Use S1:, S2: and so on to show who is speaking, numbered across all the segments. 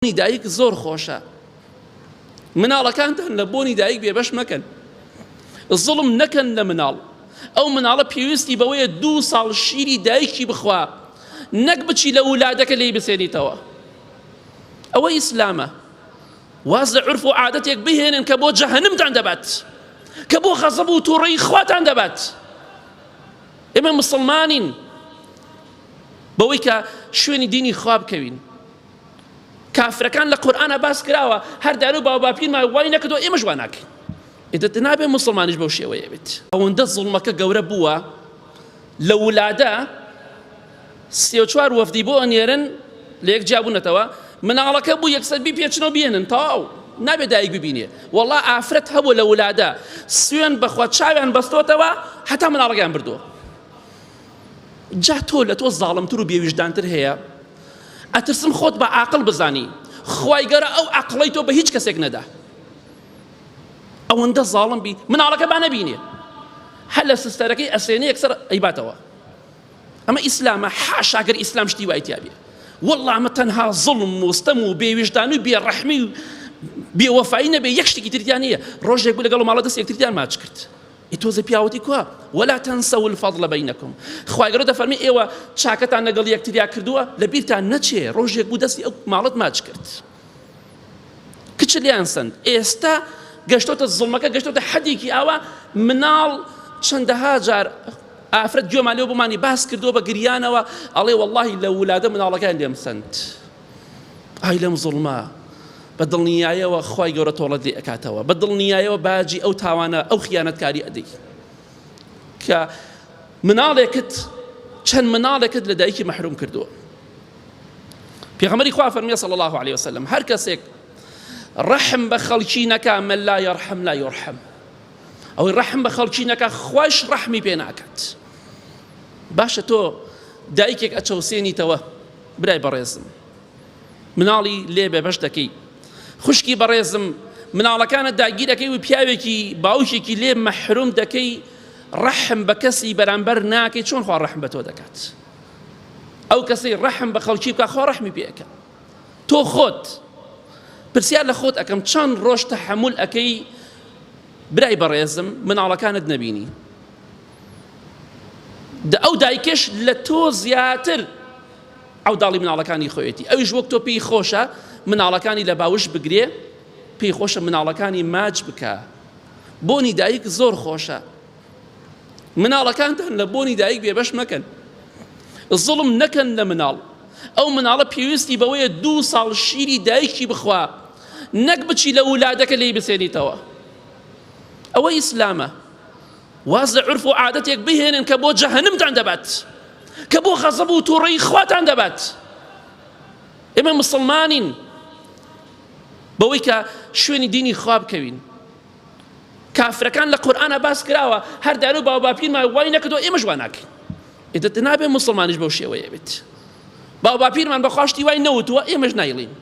S1: دایک زۆر خۆشە. مناڵەکانتان لە بۆنی دایک بێبەش مەکەن، زڵم نەکەن لە مناڵ. ئەو مناڵە پێویستی بەوەیە 2 ساڵ شیری دایکی بخوا، نەک بچی لە وولادەکە لێی بسێنیتەوە. ئەوە ئیسلامە. واز لە عورف و عادەتێک بهێنن کە بۆ جەهەنمتان دەبات، کە بۆ غەزەب و تووڕەی خواتان دەبات. ئێمە مسڵمانین بەوەی کە شوێنی دینی خوا بکەوین. کافرەکان لە قورئانە باس کراوە، هەر دار و باو باپیرمان وای نەکردەوە، ئێمەش وا ناکەین. ئێدە نابێ مسڵمانیش بەو شێوەیە بێت. ئەوەندە زوڵمەکە گەورە بووە لە وولادە 34 وەفدی بۆ ئەنێرن لە یەک جا بوونەتەوە، مناڵەکە بوو 100 پێچنەوە بێنن تەواو نابێ دایک ببینێ. وەڵڵا ئافرەت هەبوو لە وولادە، سوێن بەخوا چاویان بەستۆتەوە هەتا مناڵەکەیان بردووە. جا تۆ لە تۆ زاڵمتر و بێویژدانتر هەیە؟ ئەترسم خۆت بە عاقڵ بزانی، خوای گەورە ئەو عەقڵەی تۆ بە هیچ کەسێک نەدا. ئەوەندە زاڵم بی مناڵەکە با نەبینێ، هەر لە سستەرەکەی ئەسێنێ یەکسەر ئەیباتەوە. ئەمە ئیسلامە؟ حاشا گەر ئیسلام شتی وای تیا بێ. وەڵڵا ئەمە تەنها زڵم و ستەم و بێویژدان و بێڕەحمی و بێوەفایی نەبێ، یەک شتێکی تریان نییە. ڕۆژێک بوو لەگەڵ ماڵە دەست یەکتریان ماچ کرد. تۆزە پیاوەتی کووە وەلا تەنسەو الفەضڵ بەینەکم. خوای گەورە دەفەرمێ ئێوە چاکەتان لەگەڵ یەکتریا کردووە لەبیرتان نەچێ. ڕۆژێک بوو دەستی ئەو ماڵت ماچ کرد، کچ لیان سند. ئێستا گەشتۆتە زڵمەکە، گەشتۆتە حەدێکی ئاوا. مناڵ چەندەها جار ئافرەت گوێمان لێوە بۆمانی باس کردووە بە گریانەوە، ئەڵێ وەڵڵاهی لە وولادە مناڵەکان لێم سند. ئای لەم زڵمە بە دڵنیایەوە خوای گەورە تۆڵەت لێ ئەکاتەوە، بە دڵنیایەوە باجی ئەو تاوانە ئەو خیانەتکاری ئەدەی کە مناڵێکت چەند مناڵێکت لە دایکی مەحروم کردووە. پێغەمبەری خوا فەرمیە صلی الله علیه وسلم هەر کەسێک ڕەحم بە خەڵکی نەکا من لا یەرحم لا یورحم. ئەوەی ڕەحم بە خەڵکی نەکا خوایش ڕەحمی پێ ناکات. باشە تۆ دایکێک ئەچەوسێنیتەوە، برای بەڕێزم مناڵی لێ بێبەش دەکەی، خوشکی بەڕێزم مناڵەکانت داگیر دەکەی و پیاوێکی باوشێکی لێ مەحروم دەکەی، ڕەحم بە کەسی بەرامبەر ناکەی، چۆن خوا ڕەحم بە تۆ دەکات؟ ئەو کەسەی ڕەحم بە خەڵکی بکە خوا ڕەحمی پێ ئەکات. تۆ خۆت پرسیار لە خۆت ئەکەم چەند ڕۆژ تەحەموڵ ئەکەی برای بەڕێزم مناڵەکانت نەبینی؟ ئەو دایکش لە تۆ زیاتر عەوداڵی مناڵەکانی خۆیەتی. ئەویش وەک تۆ پێی خۆشە مناڵەکانی لە باوش بگرێ، پێی خۆشە مناڵەکانی ماچ بکە. بۆنی دایک زۆر خۆشە. مناڵەکانتان لە بۆنی دایک بێبەش مەکەن، زڵم نەکەن لە مناڵ. ئەو مناڵە پێویستی بەوەیە 2 ساڵ شیری دایکی بخوا، نەک بچی لە وولادەکە لێی بسێنیتەوە. ئەوە ئیسلامە. واز لە عورف و عادەتێک بهێنن کە بۆ جەهەنمتان دەبات، کە بۆ غەزەب و تووڕەی خواتان دەبات. ئێمە مسڵمانین بەوەی کە شوێنی دینی خوا بکەوین. کافرەکان لە قورئانە باس کراوە، هەر دار و باو باپیرمان وای نەکردەوە، ئێمەش وا ناکەین. ئێدە نابێ مسڵمانیش بەو شێوەیە بێت. باو باپیرمان بەخواشتی وای نەوتووە، ئێمەش نایڵین.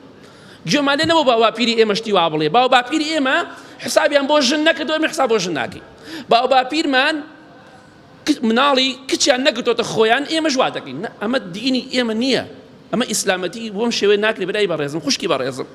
S1: گوێمان لێ نەبوو باو باپیری ئێمەشتی وا بڵێ. باو باپیری ئێمە حسابیان بۆ ژن نەکردەوە، ئێمە حساب بۆ ژن ناکەین. باو باپیرمان مناڵی کچیان نەگرتۆتە خۆیان، ئێمەش وا دەکەین. ئەمە دینی ئێمە نییە، ئەمە ئیسلامەتی بۆم شێوەیە ناکرێ. برای بەڕێزم خوشکی بەڕێزم